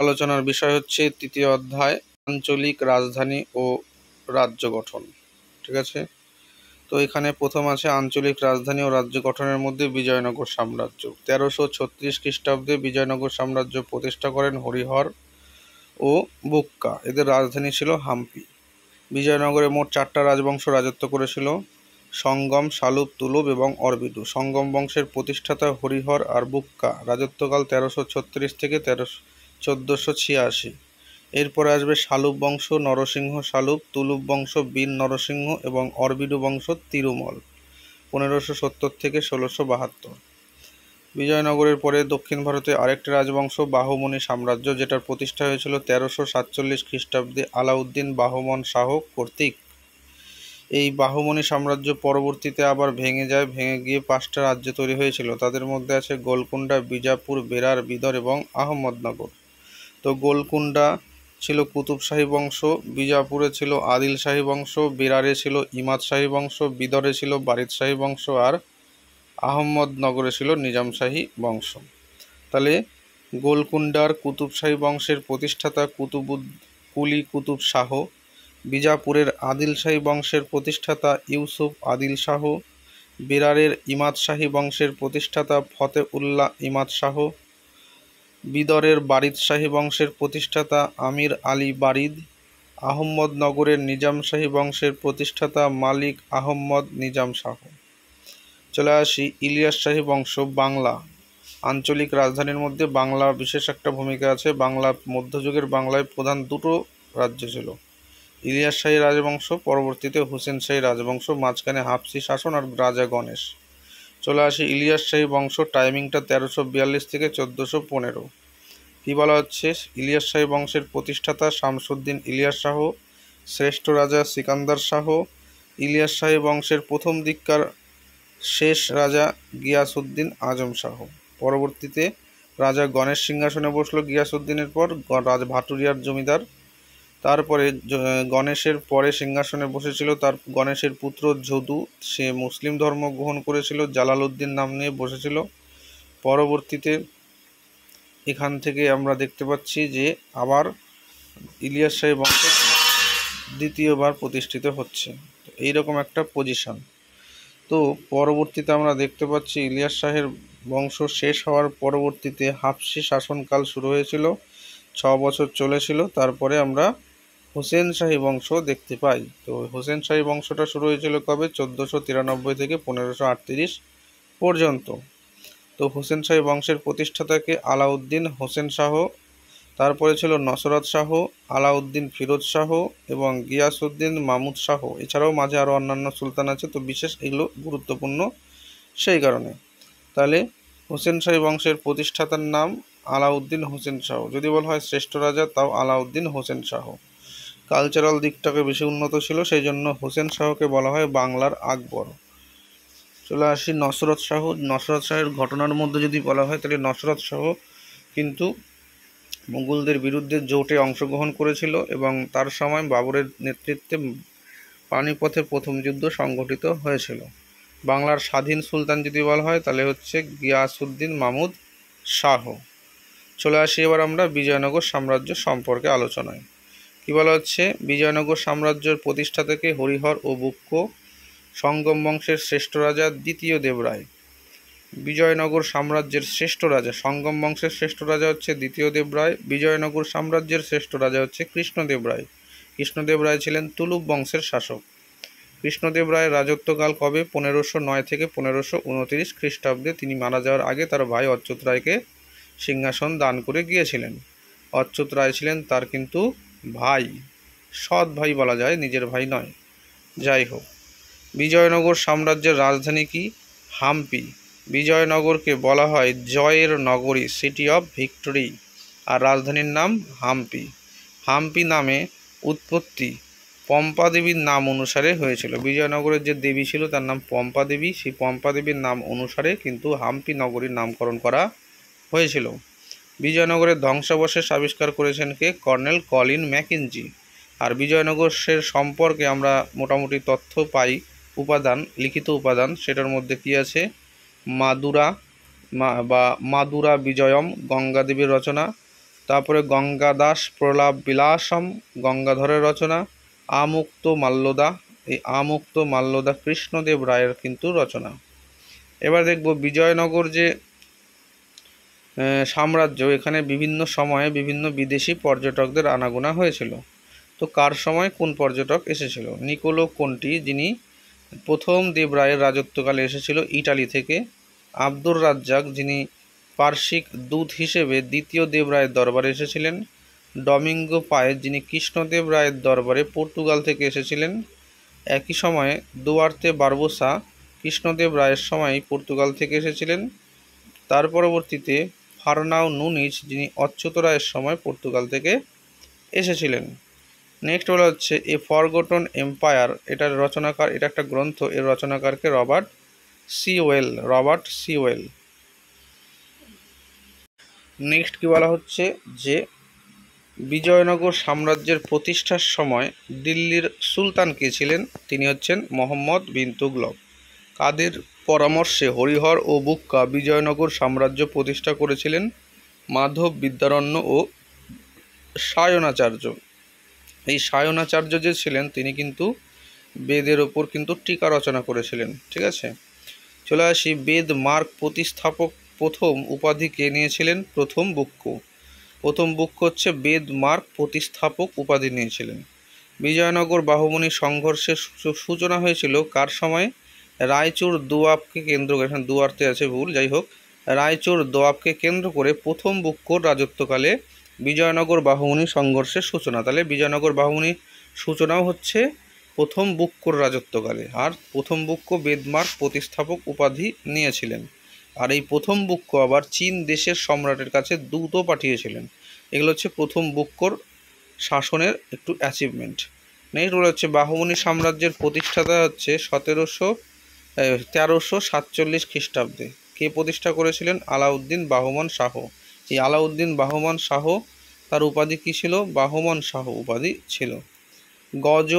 আলোচনার বিষয় হচ্ছে তৃতীয় অধ্যায়, আঞ্চলিক রাজধানী ও রাজ্য গঠন। ঠিক আছে, তো এখানে প্রথম আছে আঞ্চলিক রাজধানী ও রাজ্য গঠনের মধ্যে বিজয়নগর সাম্রাজ্য। 1336 খ্রিস্টাব্দে বিজয়নগর সাম্রাজ্য প্রতিষ্ঠা করেন হরিহর ও বুক্কা। এদের রাজধানী ছিল হাম্পি। বিজয়নগরে মোট 4টা রাজবংশ রাজত্ব করেছিল: সঙ্গম, শালুপ, তুলুব এবং অরবিদু। সঙ্গম বংশের প্রতিষ্ঠাতা হরিহর আর বুক্কা। রাজত্বকাল 1336 থেকে 1486। এরপরে আসবে শালুপ বংশ, নরসিংহ শালুপ, তুলুব বংশ, বীর নরসিংহ এবং অরবিদু বংশ তিরুমল, 1570 থেকে 1672। বিজয়নগরের পরে দক্ষিণ ভারতে আরেকটি রাজবংশ বাহমনি সাম্রাজ্য, যেটার প্রতিষ্ঠা হয়েছিল 1347 খ্রিস্টাব্দে আলাউদ্দিন বাহমন শাহ কর্তৃক। এই বাহমনি সাম্রাজ্য পরবর্তীতে আবার ভেঙে যায়। ভেঙে গিয়ে 5টা রাজ্য তৈরি হয়েছিল। তাদের মধ্যে আছে গোলকুন্ডা, বিজাপুর, বেরার, বিদর এবং আহমদনগর। তো গোলকুন্ডা ছিল কুতুব শাহী বংশ, বিজাপুরে ছিল আদিল শাহী বংশ, বেরারে ছিল ইমাদ শাহী বংশ, বিদরে ছিল বারিদ শাহী বংশ আর আহমদনগরে ছিল নিজাম শাহী বংশ। তাহলে গোলকুন্ডার কুতুব শাহী বংশের প্রতিষ্ঠাতা কুলি কুতুব শাহ, বিজাপুরের আদিল শাহী বংশের প্রতিষ্ঠাতা ইউসুফ আদিল শাহ, বেরারের ইমাদ শাহী বংশের প্রতিষ্ঠাতা ফতে উল্লাহ ইমাদ শাহ, বিদরের বারিদ শাহী বংশের প্রতিষ্ঠাতা আমির আলী বারিদ, আহমদনগরের নিজাম শাহী বংশের প্রতিষ্ঠাতা মালিক আহমদ নিজাম শাহ। চলে আসি ইলিয়াস শাহী বংশ। বাংলা আঞ্চলিক রাজধানীর মধ্যে বাংলা বিশেষ একটা ভূমিকা আছে। বাংলা মধ্যযুগের বাংলায় প্রধান দুটো রাজ্য ছিল: ইলিয়াস শাহী রাজবংশ, পরবর্তীতে হুসেন শাহী রাজবংশ, মাঝখানে হাফসি শাসন আর রাজা গণেশ। চলে আসি ইলিয়াস শাহী বংশ। টাইমিংটা 1342 থেকে 1415। কি বলা হচ্ছে? ইলিয়াস শাহী বংশের প্রতিষ্ঠাতা শামসুদ্দিন ইলিয়াস শাহ, শ্রেষ্ঠ রাজা সিকান্দার শাহ, ইলিয়াস শাহী বংশের প্রথম দিককার শেষ রাজা গিয়াসউদ্দিন আজম শাহ। পরবর্তীতে রাজা গণেশ সিংহাসনে বসলো গিয়াসউদ্দিনের পর, ভাটুরিয়ার জমিদার। তারপরে গণেশের পরে সিংহাসনে বসেছিল তার গণেশের পুত্র যদু। সে মুসলিম ধর্ম গ্রহণ করেছিল, জালালউদ্দিন নাম নিয়ে বসেছিল। পরবর্তীতে এখান থেকে আমরা দেখতে পাচ্ছি যে আবার ইলিয়াস শাহী বংশ দ্বিতীয়বার প্রতিষ্ঠিত হচ্ছে। এইরকম একটা পজিশন। তো পরবর্তীতে আমরা দেখতে পাচ্ছি ইলিয়াস শাহের বংশ শেষ হওয়ার পরবর্তীতে হাফসি শাসনকাল শুরু হয়েছিল, 6 বছর চলেছিল। তারপরে আমরা হুসেন শাহী বংশ দেখতে পাই। তো হুসেন শাহী বংশটা শুরু হয়েছিল কবে? 1493 থেকে 1538 পর্যন্ত। তো হুসেন শাহী বংশের প্রতিষ্ঠাতাকে আলাউদ্দিন হোসেন শাহ, তারপরে ছিল নসরত শাহ, আলাউদ্দিন ফিরোজ শাহ এবং গিয়াসউদ্দিন মাহমুদ শাহ। এছাড়াও মাঝে আরও অন্যান্য সুলতান আছে, তো বিশেষ এগুলো গুরুত্বপূর্ণ সেই কারণে। তাহলে হোসেন শাহী বংশের প্রতিষ্ঠাতার নাম আলাউদ্দিন হোসেন শাহ। যদি বলা হয় শ্রেষ্ঠ রাজা, তাও আলাউদ্দিন হোসেন শাহ। কালচারাল দিকটাকে বেশি উন্নত ছিল, সেই জন্য হোসেন শাহকে বলা হয় বাংলার আকবর। চলে আসি নসরত শাহ। নসরত শাহের ঘটনার মধ্যে যদি বলা হয়, তাহলে নসরত শাহ কিন্তু মুঘলদের বিরুদ্ধে জোটে অংশগ্রহণ করেছিল এবং তার সময় বাবরের নেতৃত্বে পানিপথে প্রথম যুদ্ধ সংঘটিত হয়েছিল। বাংলার স্বাধীন সুলতান যদি বলা হয়, তাহলে হচ্ছে গিয়াসউদ্দিন মাহমুদ শাহ। চলে আসি এবার আমরা বিজয়নগর সাম্রাজ্য সম্পর্কে আলোচনায়। কি বলা হচ্ছে? বিজয়নগর সাম্রাজ্যের প্রতিষ্ঠাতাকে হরিহর ও বুক্ক। সঙ্গম বংশের শ্রেষ্ঠ রাজা দ্বিতীয় দেবরায়। বিজয়নগর সাম্রাজ্যের শ্রেষ্ঠ রাজা, সঙ্গম বংশের শ্রেষ্ঠ রাজা হচ্ছে দ্বিতীয় দেবরায়। বিজয়নগর সাম্রাজ্যের শ্রেষ্ঠ রাজা হচ্ছে কৃষ্ণদেব রায়। কৃষ্ণদেব রায় ছিলেন তুলুপ বংশের শাসক। কৃষ্ণদেব রায়ের রাজত্বকাল কবে? 1509 থেকে 1529 খ্রিস্টাব্দে। তিনি মারা যাওয়ার আগে তার ভাই অচ্যুত রায়কে সিংহাসন দান করে গিয়েছিলেন। অচ্যুত রায় ছিলেন তার কিন্তু ভাই, সৎ ভাই বলা যায়, নিজের ভাই নয়। যাই হোক, বিজয়নগর সাম্রাজ্যের রাজধানী কি? হাম্পি। বিজয়নগরকে বলা হয় জয়ের নগরী, সিটি অফ ভিক্টরি, আর রাজধানীর নাম হাম্পি। হাম্পি নামে উৎপত্তি পম্পা দেবীর নাম অনুসারে হয়েছিল। বিজয়নগরের যে দেবী ছিল তার নাম পম্পা দেবী, সেই পম্পা দেবীর নাম অনুসারে কিন্তু হাম্পি নগরীর নামকরণ করা হয়েছিল। বিজয়নগরের ধ্বংসাবশেষ আবিষ্কার করেছেন কে? Colonel Colin Mackenzie. আর বিজয়নগরের সম্পর্কে আমরা মোটামুটি তথ্য পাই, উপাদান, লিখিত উপাদান। সেটার মধ্যে কি আছে? মাদুরা বিজয়ম, গঙ্গা দেবীর রচনা, তারপরে গঙ্গাদাস প্রলাপ বিলাসম, গঙ্গাধরের রচনা। আমুক্ত মাল্যদা, এই আমুক্ত মাল্যদা কৃষ্ণদেব রায়ের কিন্তু রচনা। এবার দেখব বিজয়নগর যে সাম্রাজ্য, এখানে বিভিন্ন সময়ে বিভিন্ন বিদেশি পর্যটকদের আনাগোনা হয়েছিল। তো কার সময় কোন পর্যটক এসেছিল? নিকোলো কোন্টি, যিনি প্রথম দেবরায়ের রাজত্বকালে এসেছিল ইটালি থেকে। আব্দুর রাজ্জাক, যিনি পার্শ্বিক দূত হিসেবে দ্বিতীয় দেবরায়ের দরবারে এসেছিলেন। ডমিঙ্গো পায়েজ, যিনি কৃষ্ণদেব রায়ের দরবারে পর্তুগাল থেকে এসেছিলেন। একই সময়ে দুয়ার্তে বারবোসা কৃষ্ণদেব রায়ের সময় পর্তুগাল থেকে এসেছিলেন। তার পরবর্তীতে ফার্নাও নুনিজ, যিনি অচ্যুত রায়ের সময় পর্তুগাল থেকে এসেছিলেন। নেক্সট বলা হচ্ছে এ ফরগটন এম্পায়ার, এটার রচনাকার, এটা একটা গ্রন্থ, এর রচনাকারকে রবার্ট সিওয়েল। নেক্সট কি বলা হচ্ছে যে বিজয়নগর সাম্রাজ্যের প্রতিষ্ঠার সময় দিল্লির সুলতান কে ছিলেন? তিনি হচ্ছেন মোহাম্মদ বিন তুগলক। কাদের পরামর্শে হরিহর ও বুক্কা বিজয়নগর সাম্রাজ্য প্রতিষ্ঠা করেছিলেন? মাধব বিদ্যারণ্য ও সায়নাচার্য। এই সায়নাচার্য যে ছিলেন তিনি কিন্তু বেদের ওপর কিন্তু টিকা রচনা করেছিলেন। ঠিক আছে, চলে আসি বেদ মার্গ প্রতিস্থাপক প্রথম উপাধি কে নিয়েছিলেন? প্রথম বুক্ক হচ্ছে বেদ মার্গ প্রতিস্থাপক উপাধি নিয়েছিলেন। বিজয়নগর বাহুমনি সংঘর্ষের সূচনা হয়েছিল কার সময়? রায়চুর দোয়াবকে কেন্দ্র করে, এখানে দুয়ার্তে আছে ভুল, যাই হোক, রায়চুর দোয়াবকে কেন্দ্র করে প্রথম বুক্কর রাজত্বকালে বিজয়নগর বাহুমনি সংঘর্ষের সূচনা। তাহলে বিজয়নগর বাহুমনি সূচনাও হচ্ছে প্রথম বুক্কর রাজত্বকালে। আর প্রথম বুক্ক বেদমার্গ প্রতিস্থাপক উপাধি নিয়েছিলেন। আর এই প্রথম বুক্ক আবার চীন দেশের সম্রাটের কাছে দূতও পাঠিয়েছিলেন। এগুলো হচ্ছে প্রথম বুক্কর শাসনের একটু অ্যাচিভমেন্ট। নেক্সট হচ্ছে বাহুমনি সাম্রাজ্যের প্রতিষ্ঠাতা হচ্ছে 1347 খ্রিস্টাব্দে। কে প্রতিষ্ঠা করেছিলেন? আলাউদ্দিন বাহমান শাহ। এই আলাউদ্দিন বাহমান শাহ, তার উপাধি কী ছিল? বাহমান শাহ উপাধি ছিল। গজ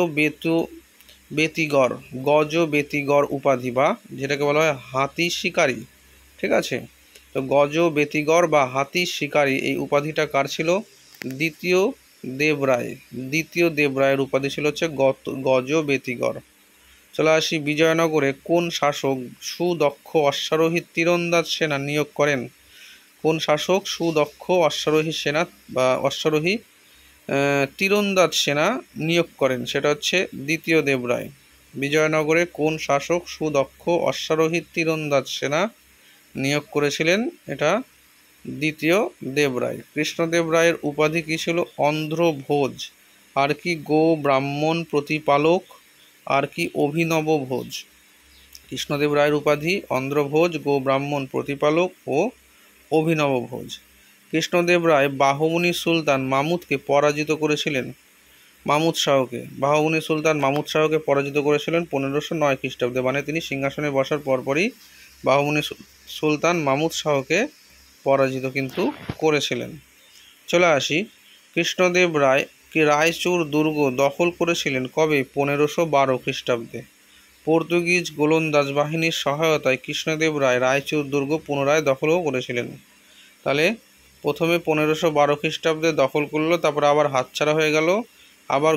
উপাধি, বা যেটাকে বলা হয় হাতি শিকারী। ঠিক আছে, তো বেতিগড় বা হাতি শিকারী এই উপাধিটা কার ছিল? দ্বিতীয় দেবরায়ের উপাধি ছিল হচ্ছে বেতিগড়। চলে আসি বিজয়নগরে কোন শাসক সুদক্ষ অশ্বারোহী তীরন্দাজ সেনা নিয়োগ করেন? কোন শাসক সুদক্ষ অশ্বারোহী তীরন্দাজ সেনা নিয়োগ করেন? সেটা হচ্ছে দ্বিতীয় দেবরায়। বিজয়নগরে কোন শাসক সুদক্ষ অশ্বারোহী তীরন্দাজ সেনা নিয়োগ করেছিলেন? এটা দ্বিতীয় দেবরায়। কৃষ্ণদেব রায়ের উপাধি কী ছিল? অন্ধ্রভোজ। আর কি? গো ব্রাহ্মণ প্রতিপালক। আর কি? অভিনব ভোজ। কৃষ্ণদেব রায়ের উপাধি অন্ধ্রভোজ, গো ব্রাহ্মণ প্রতিপালক ও অভিনব ভোজ। কৃষ্ণদেব রায় বাহুমনি সুলতান মামুদকে পরাজিত করেছিলেন। বাহুমনি সুলতান মামুদ শাহকে পরাজিত করেছিলেন 1509 খ্রিস্টাব্দে। মানে তিনি সিংহাসনে বসার পরপরই বাহুমনি সুলতান মামুদ শাহকে পরাজিত কিন্তু করেছিলেন। চলে আসি কৃষ্ণদেব রায় কি রায়চুর দুর্গ দখল করেছিলেন কবে? 1512 খ্রিস্টাব্দে। পর্তুগিজ গোলন্দাজ বাহিনীর সহায়তায় কৃষ্ণদেব রায় রায়চুর দুর্গ পুনরায় দখলও করেছিলেন। তাহলে প্রথমে 1512 খ্রিস্টাব্দে দখল করলো, তারপর আবার হাতছাড়া হয়ে গেল, আবার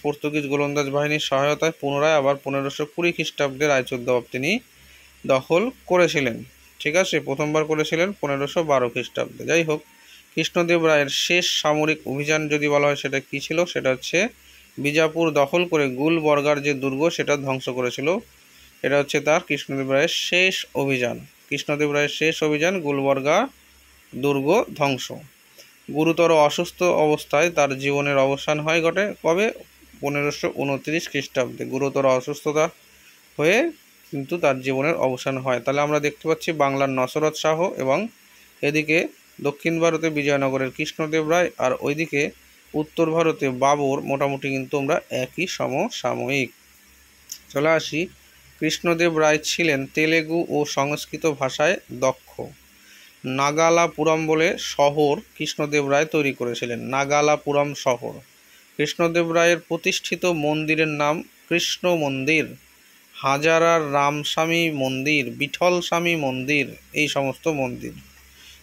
পর্তুগিজ গোলন্দাজ বাহিনীর সহায়তায় পুনরায় আবার 1520 খ্রিস্টাব্দে রায়চুর নবাব তিনি দখল করেছিলেন। ঠিক আছে, প্রথমবার করেছিলেন 1512 খ্রিস্টাব্দে। যাই হোক, কৃষ্ণদেব রায়ের শেষ সামরিক অভিযান যদি বলা হয় সেটা কী ছিল? সেটা হচ্ছে বিজাপুর দখল করে গুলবর্গার যে দুর্গ সেটা ধ্বংস করেছিল। এটা হচ্ছে তার কৃষ্ণদেব রায়ের শেষ অভিযান গুলবর্গা দুর্গ ধ্বংস। গুরুতর অসুস্থ অবস্থায় তার জীবনের অবসান হয় কবে? 1529 খ্রিস্টাব্দে। গুরুতর অসুস্থতা হয়ে কিন্তু তার জীবনের অবসান হয়। তাহলে আমরা দেখতে পাচ্ছি বাংলার নসরত শাহ এবং এদিকে দক্ষিণ ভারতে বিজয়নগরের কৃষ্ণদেব রায়, আর ওইদিকে উত্তর ভারতে বাবর, মোটামুটি কিন্তু আমরা একই সমসাময়িক। চলে আসি কৃষ্ণদেব রায় ছিলেন তেলেগু ও সংস্কৃত ভাষায় দক্ষ। নাগালাপুরম বলে শহর কৃষ্ণদেব রায় তৈরি করেছিলেন। নাগালাপুরম শহর। কৃষ্ণদেব রায়ের প্রতিষ্ঠিত মন্দিরের নাম কৃষ্ণ মন্দির, হাজারার রামস্বামী মন্দির, বিঠল স্বামী মন্দির, এই সমস্ত মন্দির।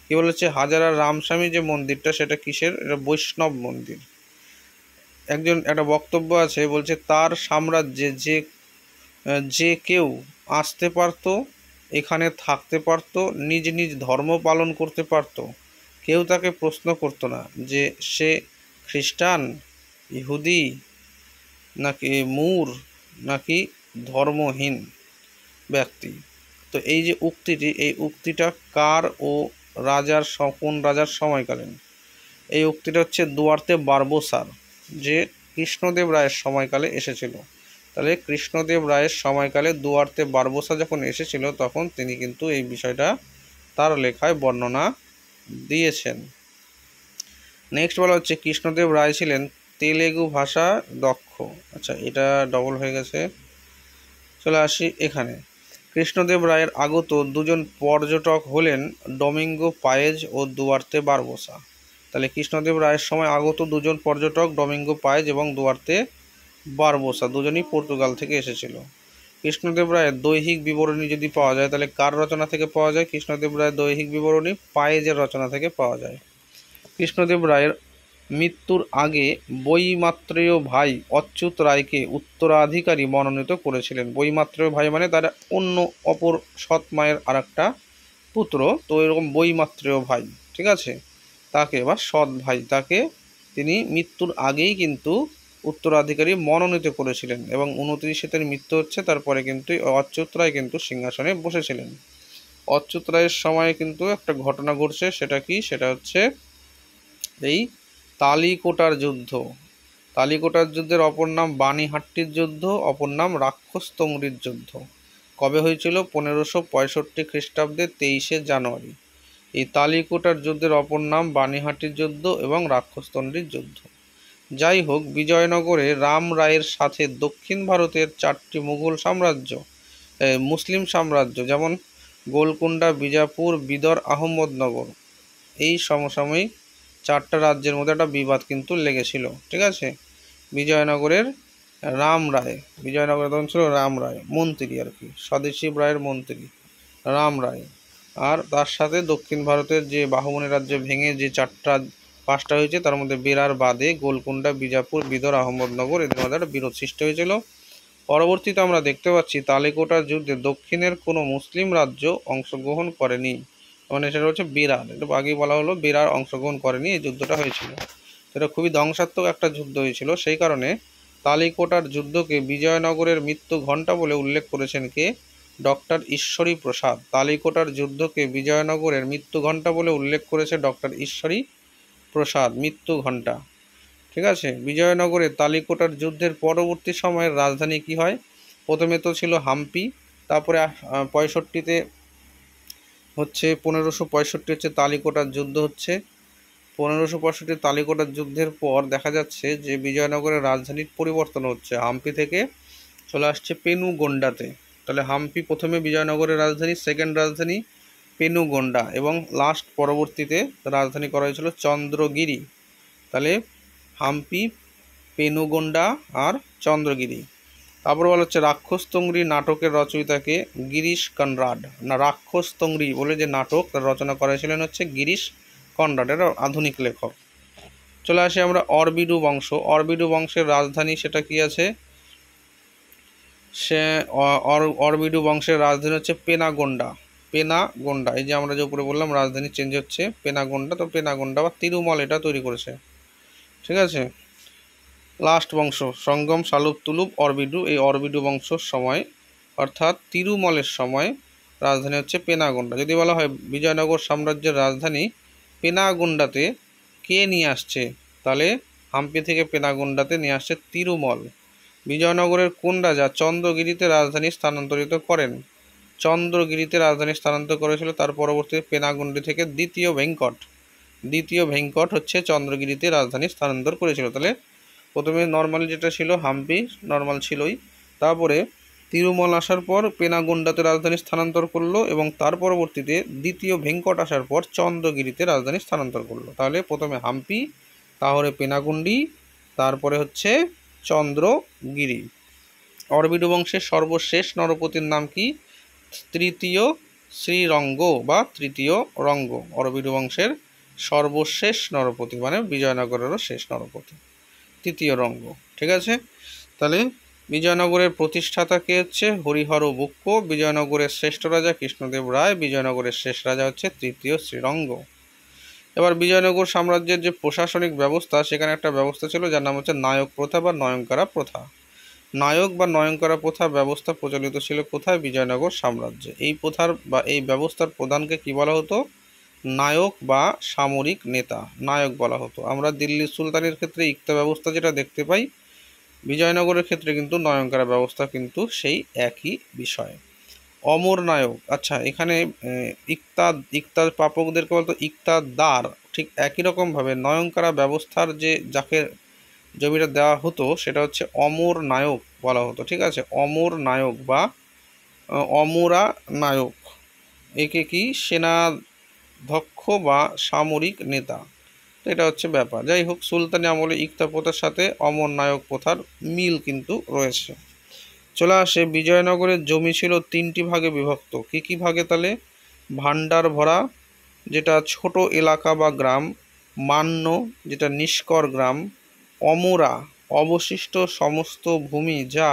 কি বলেছে, হাজারা রামস্বামী যে মন্দিরটা সেটা কিসের, এটা বৈষ্ণব মন্দির। একটা বক্তব্য আছে, বলছে তার সাম্রাজ্যে যে কেউ আসতে পারতো, এখানে থাকতে পারতো, নিজ নিজ ধর্ম পালন করতে পারতো, কেউ তাকে প্রশ্ন করতো না যে সে খ্রিস্টান, ইহুদি, নাকি মূর, নাকি ধর্মহীন ব্যক্তি। তো এই যে উক্তিটি, এই উক্তিটা কার ও কোন রাজার সময়কালীন? এই উক্তিটা হচ্ছে দুয়ার্তে বারবোসার, যে কৃষ্ণদেব রায়ের সময়কালে এসেছিল। তাহলে কৃষ্ণদেব রায়ের সময়কালে দুয়ার্তে বারবোসা যখন এসেছিল, তখন তিনি কিন্তু এই বিষয়টা তার লেখায় বর্ণনা দিয়েছেন। নেক্সট বলা হচ্ছে, কৃষ্ণদেব রায় ছিলেন তেলেগু ভাষা দক্ষ। আচ্ছা, এটা ডবল হয়ে গেছে। চলে আসি এখানে। কৃষ্ণদেব রায়ের আগত দুজন পর্যটক হলেন ডমিঙ্গো পায়েজ ও দুয়ার্তে বারবোসা। তাহলে কৃষ্ণদেব রায়ের সময় আগত দুজন পর্যটক ডমিঙ্গো পায়েজ এবং দুয়ার্তে বারবোসা, দুজনই পর্তুগাল থেকে এসেছিল। কৃষ্ণদেব রায়ের দৈহিক বিবরণী যদি পাওয়া যায়, তাহলে কার রচনা থেকে পাওয়া যায়? কৃষ্ণদেব রায়ের দৈহিক বিবরণী পায়েজের রচনা থেকে পাওয়া যায়। কৃষ্ণদেব রায়ের মৃত্যুর আগে বৈমাত্রেয় ভাই অচ্যুত রায়কে উত্তরাধিকারী মনোনীত করেছিলেন। বৈমাত্রেয় ভাই মানে তার অন্য অপর সৎ মায়ের আর একটা পুত্র, তো এরকম বৈমাত্রেয় ভাই, ঠিক আছে, তাকে বা সৎ ভাই, তাকে তিনি মৃত্যুর আগেই কিন্তু উত্তরাধিকারী মনোনীত করেছিলেন, এবং 29-এ তার মৃত্যু হচ্ছে। তারপরে কিন্তু অচ্যুত রায় কিন্তু সিংহাসনে বসেছিলেন। অচ্যুত রায়ের সময় কিন্তু একটা ঘটনা ঘটছে, সেটা কি, সেটা হচ্ছে এই তালিকোটার যুদ্ধ। তালিকোটার যুদ্ধের অপর নাম বাণীহাট্টির যুদ্ধ, অপর নাম রাক্ষসতংরীর যুদ্ধ। কবে হয়েছিল? 1565 খ্রিস্টাব্দে 23শে জানুয়ারি। এই তালিকোটার যুদ্ধের অপর নাম বাণীহাট্টির যুদ্ধ এবং রাক্ষসতন্ত্রীর যুদ্ধ। যাই হোক, বিজয়নগরে রাম রায়ের সাথে দক্ষিণ ভারতের 4টি মুসলিম সাম্রাজ্য, যেমন গোলকুন্ডা, বিজাপুর, বিদর, আহমদনগর, এই সমসাময়িক 4টা রাজ্যের মধ্যে একটা বিবাদ কিন্তু লেগেছিল, ঠিক আছে। বিজয়নগরের তখন ছিল রাম রায়, মন্ত্রী আর কি, স্বদেশী রায়ের মন্ত্রী রাম রায়। আর তার সাথে দক্ষিণ ভারতের যে বাহুমনি রাজ্য ভেঙে যে 5টা হয়েছে, তার মধ্যে বেরার বাদে গোলকুন্ডা, বিজাপুর, বিদর, আহমদনগর, এদের মধ্যে একটা বিরোধ সৃষ্টি হয়েছিল। পরবর্তীতে আমরা দেখতে পাচ্ছি তালিকোটার যুদ্ধে দক্ষিণের কোনো মুসলিম রাজ্য অংশগ্রহণ করেনি, মানে সেটা হচ্ছে বেরার, এটা আগেই বলা হলো, বেরার অংশগ্রহণ করেনি, এই যুদ্ধটা হয়েছিল। এটা খুবই ধ্বংসাত্মক একটা যুদ্ধ হয়েছিল। সেই কারণে তালিকোটার যুদ্ধকে বিজয়নগরের মৃত্যু ঘণ্টা বলে উল্লেখ করেছেন কে? ডক্টর ঈশ্বরী প্রসাদ। তালিকোটার যুদ্ধকে বিজয়নগরের মৃত্যু ঘণ্টা বলে উল্লেখ করেছে ডক্টর ঈশ্বরী প্রসাদ, মৃত্যু ঘণ্টা, ঠিক আছে। বিজয়নগরে তালিকোটার যুদ্ধের পরবর্তী সময়ের রাজধানী কি হয়? প্রথমে তো ছিল হাম্পি, তারপরে 65-তে হচ্ছে 1565 হচ্ছে তালিকোটার যুদ্ধ হচ্ছে। 1565 তালিকোটার যুদ্ধের পর দেখা যাচ্ছে যে বিজয়নগরের রাজধানীর পরিবর্তন হচ্ছে, হাম্পি থেকে চলে আসছে পেনুগোন্ডাতে। তাহলে হাম্পি প্রথমে বিজয়নগরের রাজধানী, সেকেন্ড রাজধানী পেনুগোন্ডা, এবং লাস্ট পরবর্তীতে রাজধানী করা হয়েছিল চন্দ্রগিরি। তাহলে হাম্পি, পেনুগোন্ডা আর চন্দ্রগিরি। তারপর বলা হচ্ছে রাক্ষসতংরী নাটকের রচয়িতাকে? গিরিশ কনরাড। না, রাক্ষসতংরী বলে যে নাটক তার রচনা করেছিলেন হচ্ছে গিরিশ কনরাড, এটা আধুনিক লেখক। চলে আসি আমরা অরবিডু বংশ। অরবিডু বংশের রাজধানী সেটা কি আছে? অরবিডু বংশের রাজধানী হচ্ছে পেনাগোন্ডা। এই যে আমরা যে উপরে বললাম রাজধানী চেঞ্জ হচ্ছে, পেনাগোন্ডা, তো পেনাগোন্ডা বা তিরুমল এটা তৈরি করেছে, ঠিক আছে। লাস্ট বংশ সঙ্গম, সালুপ, তুলুপ, অরবিডু। এই অরবিডু বংশর সময় অর্থাৎ তিরুমলের সময় রাজধানী হচ্ছে পেনাগোন্ডা। যদি বলা হয় বিজয়নগর সাম্রাজ্যের রাজধানী পেনাগোন্ডাতে কে নিয়ে আসছে, তাহলে হাম্পি থেকে পেনাগোন্ডাতে নিয়ে আসছে তিরুমল। বিজয়নগরের কোন রাজা চন্দ্রগিরিতে রাজধানী স্থানান্তরিত করেন? চন্দ্রগিরিতে রাজধানী স্থানান্তর করেছিল তার পরবর্তীতে পেনাগোন্ডি থেকে দ্বিতীয় ভেঙ্কট হচ্ছে চন্দ্রগিরিতে রাজধানী স্থানান্তর করেছিল। তাহলে প্রথমে নর্মালি যেটা ছিল হাম্পি, নর্মাল ছিলই, তারপরে তিরুমল আসার পর পেনাগোন্ডাতে রাজধানী স্থানান্তর করলো, এবং তার পরবর্তীতে দ্বিতীয় ভেঙ্কট আসার পর চন্দ্রগিরিতে রাজধানী স্থানান্তর করলো। তাহলে প্রথমে হাম্পি, তাহলে পেনাগুন্ডি, তারপরে হচ্ছে চন্দ্রগিরি। অরবিডু বংশের সর্বশেষ নরপতির নাম কি? তৃতীয় শ্রীরঙ্গ বা তৃতীয় রঙ্গ, অরবিড় বংশের সর্বশেষ নরপতি, মানে বিজয়নগরেরও শেষ নরপতি, তৃতীয় রঙ্গ। ঠিক আছে, তাহলে বিজয়নগরের প্রতিষ্ঠাতা কে হচ্ছে হরিহর বুক্ক, বিজয়নগরের শ্রেষ্ঠ রাজা কৃষ্ণদেব রায়, বিজয়নগরের শেষ রাজা হচ্ছে তৃতীয় শ্রীরঙ্গ। এবার বিজয়নগর সাম্রাজ্যের যে প্রশাসনিক ব্যবস্থা, সেখানে একটা ব্যবস্থা ছিল যার নাম হচ্ছে নায়ক প্রথা বা নয়নকারা প্রথা। নায়ক বা নয়নকারা প্রথা ব্যবস্থা প্রচলিত ছিল কোথায়? বিজয়নগর সাম্রাজ্যে। এই প্রথার বা এই ব্যবস্থার প্রধানকে কি বলা হতো? নায়ক বা সামরিক নেতা, নায়ক বলা হতো। আমরা দিল্লির সুলতানের ক্ষেত্রে ইক্তা ব্যবস্থা যেটা দেখতে পাই, বিজয়নগরের ক্ষেত্রে কিন্তু নয়নকারা ব্যবস্থা কিন্তু সেই একই বিষয়। অমর নায়ক, আচ্ছা এখানে ইক্তার প্রাপকদেরকে বলতো ইক্তাদার, ঠিক একই রকমভাবে নয়নকারা ব্যবস্থার যাকে জমিটা দেওয়া হতো সেটা হচ্ছে অমর নায়ক বলা হতো। ঠিক আছে, অমর নায়ক বা অমরা নায়ক, একে কি সেনাধ্যক্ষ বা সামরিক নেতা। তো এটা হচ্ছে ব্যাপার। যাই হোক, সুলতানি আমলে ইক্তা প্রথার সাথে অমর নায়ক প্রথার মিল কিন্তু রয়েছে। চলে আসে বিজয়নগরের জমি ছিল 3টি ভাগে বিভক্ত। কি কি ভাগে? তাহলে ভান্ডার ভরা, যেটা ছোট এলাকা বা গ্রাম, মান্য, যেটা নিষ্কর গ্রাম, অমরা, অবশিষ্ট সমস্ত ভূমি যা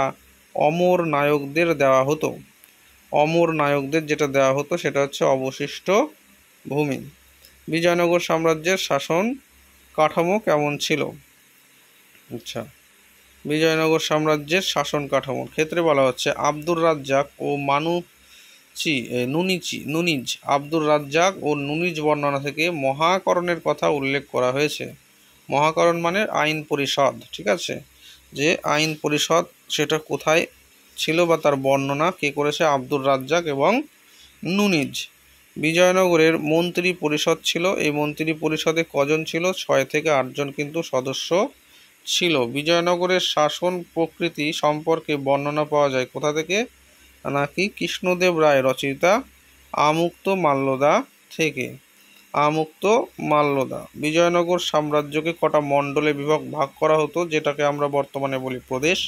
অমর নায়কদের দেওয়া হতো। অমর নায়কদের যেটা দেওয়া হতো সেটা হচ্ছে অবশিষ্ট ভূমি। বিজয়নগর সাম্রাজ্যের শাসন কাঠামো কেমন ছিল? আচ্ছা, বিজয়নগর সাম্রাজ্যের শাসন কাঠামোর ক্ষেত্রে বলা হচ্ছে আব্দুর রাজ্জাক ও নুনিজ, আব্দুর রাজ্জাক ও নুনিজ বর্ণনা থেকে মহাকরণের কথা উল্লেখ করা হয়েছে। মহাকরণ মানে আইন পরিষদ। ঠিক আছে, যে আইন পরিষদ সেটা কোথায় ছিল বা তার বর্ণনা কে করেছে? আব্দুর রাজ্জাক এবং নুনিজ। বিজয়নগরের মন্ত্রী পরিষদ ছিল। এই মন্ত্রী পরিষদে কজন ছিল? 6 থেকে 8 জন কিন্তু সদস্য ছিল। বিজয়নগরের শাসন প্রকৃতি সম্পর্কে বর্ণনা পাওয়া যায় কোথা থেকে? নাকি কৃষ্ণদেব রায় রচয়িতা আমুক্ত মাল্যদা থেকে। আমুক্ত মাল্যদা। বিজয়নগর সাম্রাজ্যকে কটা মণ্ডলে ভাগ করা হতো, যেটাকে আমরা বর্তমানে বলি প্রদেশ।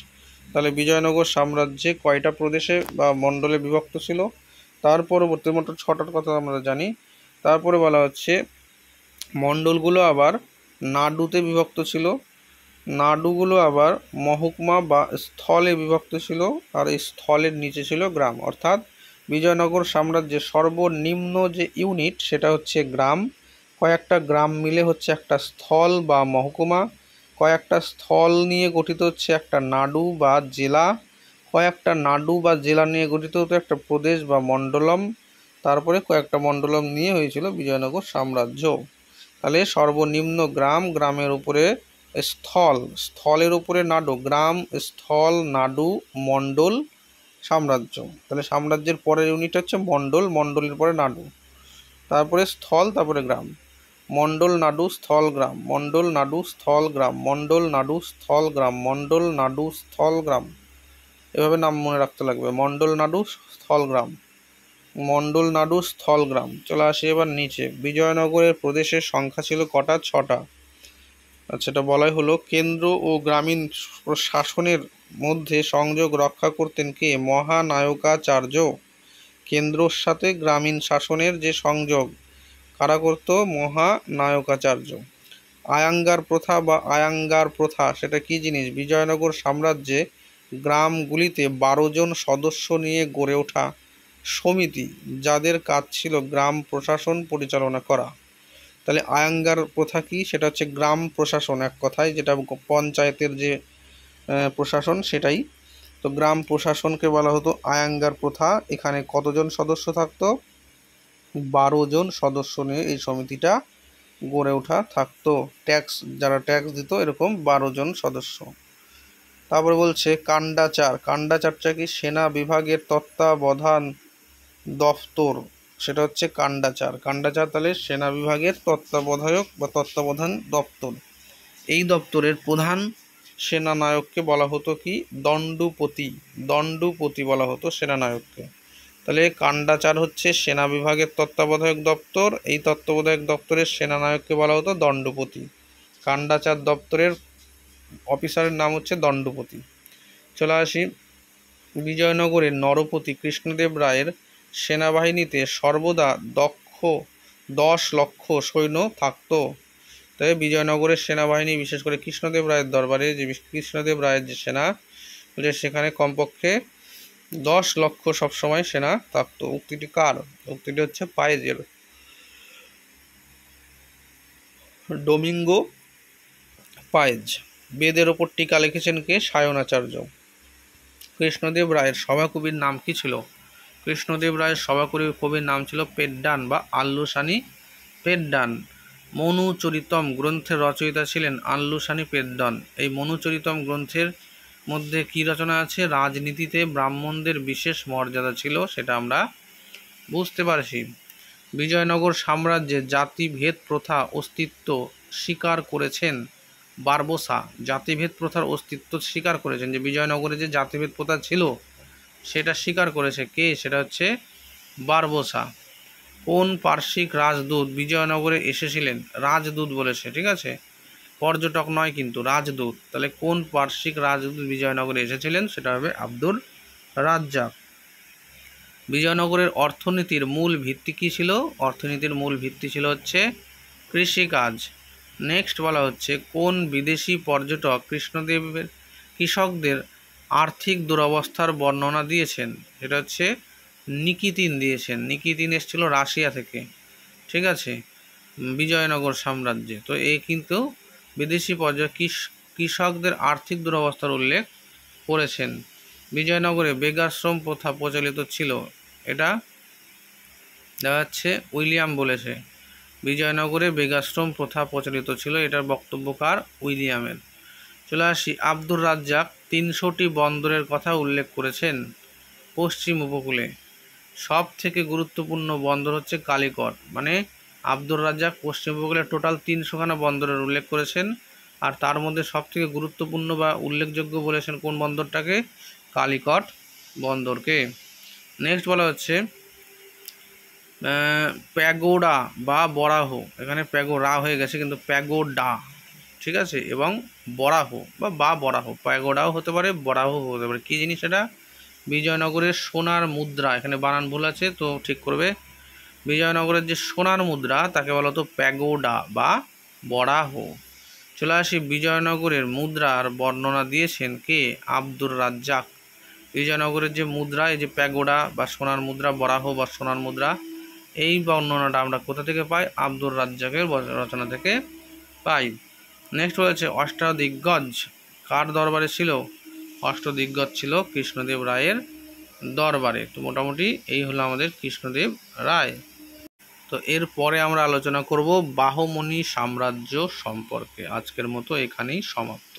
তাহলে বিজয়নগর সাম্রাজ্যে কয়টা প্রদেশে বা মণ্ডলে বিভক্ত ছিল? তার পরবর্তী মোট 6টার কথা আমরা জানি। তারপরে বলা হচ্ছে মণ্ডলগুলো আবার নাডুতে বিভক্ত ছিল। নাডুগুলো আবার মহকুমা বা স্থলে বিভক্ত ছিল, আর এই স্থলের নিচে ছিল গ্রাম। অর্থাৎ বিজয়নগর সাম্রাজ্যের সর্বনিম্ন যে ইউনিট সেটা হচ্ছে গ্রাম, কয়েকটা গ্রাম মিলে হচ্ছে একটা স্থল বা মহকুমা, কয়েকটা স্থল নিয়ে গঠিত হচ্ছে একটা নাডু বা জেলা, কয়েকটা নাডু বা জেলা নিয়ে গঠিত হতো একটা প্রদেশ বা মণ্ডলম, তারপরে কয়েকটা মণ্ডলম নিয়ে হয়েছিল বিজয়নগর সাম্রাজ্য। তাহলে সর্বনিম্ন গ্রাম, গ্রামের উপরে স্থল, স্থলের উপরে নাডু, গ্রাম, স্থল, নাডু, মণ্ডল, সাম্রাজ্য। তাহলে সাম্রাজ্যের পরের ইউনিট হচ্ছে মণ্ডল, মণ্ডলের পরে নাডু, তারপরে স্থল, তারপরে গ্রাম। মণ্ডল, নাডু, স্থল, গ্রাম, মণ্ডল, নাডু, স্থল, গ্রাম, মণ্ডল, নাডু, স্থল, গ্রাম, মণ্ডল, নাডু, স্থল, গ্রাম। এভাবে নাম মনে রাখতে লাগবে, মণ্ডল, নাডু, স্থল, গ্রাম, মণ্ডল, নাডু, স্থল, গ্রাম। চলে আসি এবার নিচে। বিজয়নগরের প্রদেশের সংখ্যা ছিল কটা? 6টা। আচ্ছা, এটা বলাই হলো কেন্দ্র ও গ্রামীণ শাসনের মধ্যে সংযোগ রক্ষা করতেন কে? মহানায়কাচার্য। কেন্দ্রর সাথে গ্রামীণ শাসনের যে সংযোগ কারা করত? মহানায়কাচার্য। আয়াঙ্গার প্রথা বা আয়াঙ্গার প্রথা সেটা কি জিনিস? বিজয়নগর সাম্রাজ্যে গ্রামগুলিতে 12 জন সদস্য নিয়ে গড়ে ওঠা সমিতি, যাদের কাজ ছিল গ্রাম প্রশাসন পরিচালনা করা। তাহলে আয়াঙ্গার প্রথা কি? সেটা হচ্ছে গ্রাম প্রশাসন, এক কথায় যেটা পঞ্চায়েতের যে প্রশাসন সেটাই। তো গ্রাম প্রশাসনকে বলা হতো আয়াঙ্গার প্রথা। এখানে কতজন সদস্য থাকতো? 12 জন সদস্য নিয়ে এই সমিতিটা গড়ে ওঠা থাকতো। যারা ট্যাক্স দিত এরকম 12 জন সদস্য। তারপরে বলছে কান্ডাচার। কান্ডাচারটা কি? সেনা বিভাগের তত্ত্বাবধান দফতর, সেটা হচ্ছে কান্ডাচার। কান্ডাচার তাহলে সেনা বিভাগের তত্ত্বাবধায়ক বা তত্ত্বাবধান দপ্তর। এই দপ্তরের প্রধান সেনানায়ককে বলা হতো কি? দণ্ডপতি। দণ্ডপতি বলা হতো সেনানায়ককে। তাহলে কান্ডাচার হচ্ছে সেনা বিভাগের তত্ত্বাবধায়ক দপ্তর, এই তত্ত্বাবধায়ক দপ্তরের সেনানায়ককে বলা হতো দণ্ডপতি। কান্ডাচার দপ্তরের অফিসারের নাম হচ্ছে দণ্ডপতি। চলে আসি বিজয়নগরের নরপতি কৃষ্ণদেব রায়ের সেনাবাহিনীতে সর্বদা দক্ষ 10 লক্ষ সৈন্য থাকত। তাই বিজয়নগরের সেনাবাহিনী, বিশেষ করে কৃষ্ণদেব রায়ের দরবারে যে কৃষ্ণদেব রায়ের যে সেনা, সেখানে কমপক্ষে 10 লক্ষ সবসময় সেনা থাকত। উক্তিটি কার? উক্তিটি হচ্ছে পায়েজের। ডোমিঙ্গো পায়েজ। বেদের ওপর টিকা লিখেছেন কে? সায়নাচার্য। কৃষ্ণদেব রায়ের সভাকবির নাম কি ছিল? কৃষ্ণদেব রায়ের সভাকবির নাম ছিল পেড্ডান বা আল্লুসানি পেড্ডান। মনুচরিতম গ্রন্থের রচয়িতা ছিলেন আল্লুসানি পেড্ডন। এই মনুচরিতম গ্রন্থের মধ্যে কি রচনা আছে? রাজনীতিতে ব্রাহ্মণদের বিশেষ মর্যাদা ছিল, সেটা আমরা বুঝতে পারছি। বিজয়নগর সাম্রাজ্যে জাতিভেদ প্রথা অস্তিত্ব স্বীকার করেছেন বারবোসা। জাতিভেদ প্রথার অস্তিত্ব স্বীকার করেছেন, যে বিজয়নগরে যে জাতিভেদ প্রথা ছিল সেটা স্বীকার করেছে কে? সেটা হচ্ছে বারবোসা। কোন পার্শ্বিক রাজদূত বিজয়নগরে এসেছিলেন? রাজদূত বলেছে, ঠিক আছে, পর্যটক নয় কিন্তু, রাজদূত। তাহলে কোন পার্শ্বিক রাজদূত বিজয়নগরে এসেছিলেন? সেটা হবে আব্দুর রাজ্জাক। বিজয়নগরের অর্থনীতির মূল ভিত্তি কী ছিল? অর্থনীতির মূল ভিত্তি ছিল হচ্ছে কৃষিকাজ। নেক্সট বলা হচ্ছে, কোন বিদেশি পর্যটক কৃষ্ণদেবের কৃষকদের আর্থিক দুরবস্থার বর্ণনা দিয়েছেন? সেটা হচ্ছে নিকিতিন দিয়েছেন। নিকিতিন এসেছিল রাশিয়া থেকে, ঠিক আছে, বিজয়নগর সাম্রাজ্যে। তো এই কিন্তু বিদেশি পর্যটক কৃষকদের আর্থিক দুরবস্থার উল্লেখ করেছেন। বিজয়নগরে বেগাশ্রম প্রথা প্রচলিত ছিল, এটা দেখা যাচ্ছে উইলিয়াম বলেছে। বিজয়নগরে বেগাশ্রম প্রথা প্রচলিত ছিল, এটার বক্তব্য কার? উইলিয়ামের। চলে আসি, আব্দুর রাজ্জাক 300টি বন্দরের কথা উল্লেখ করেছেন পশ্চিম উপকূলে। সব থেকে গুরুত্বপূর্ণ বন্দর হচ্ছে কালিকট। মানে আব্দুর রাজ্জাক পশ্চিম উপকূলে টোটাল 300খানা বন্দরের উল্লেখ করেছেন, আর তার মধ্যে সব থেকে গুরুত্বপূর্ণ বা উল্লেখযোগ্য বলেছেন কোন বন্দরটাকে? কালিকট বন্দরকে। নেক্সট বলা হচ্ছে প্যাগোডা বা বরাহ। এখানে প্যাগোরা হয়ে গেছে কিন্তু প্যাগোডা, ঠিক আছে, এবং বরাহ বা বরাহ, প্যাগোডাও হতে পারে, বরাহ হতে পারে। কী জিনিস এটা? বিজয়নগরের সোনার মুদ্রা। এখানে বানান ভুল আছে, তো ঠিক করবে। বিজয়নগরের যে সোনার মুদ্রা তাকে বলা হতো প্যাগোডা বা বরাহ। চলে আসি, বিজয়নগরের মুদ্রার বর্ণনা দিয়েছেন কে? আব্দুর রাজ্জাক। বিজয়নগরের যে মুদ্রা, এই যে প্যাগোডা বা সোনার মুদ্রা, বরাহ বা সোনার মুদ্রা, এই বর্ণনাটা আমরা কোথা থেকে পাই? আব্দুর রাজ্জাকের রচনা থেকে পাই। নেক্সট হচ্ছে অষ্টাদিগ্গজ কার দরবারে ছিল? অষ্টদিগ্গজ ছিল কৃষ্ণদেব রায়ের দরবারে। তো মোটামুটি এই হলো আমাদের কৃষ্ণদেব রায়। তো এরপরে আমরা আলোচনা করব বাহমনি সাম্রাজ্য সম্পর্কে। আজকের মতো এখানেই সমাপ্ত।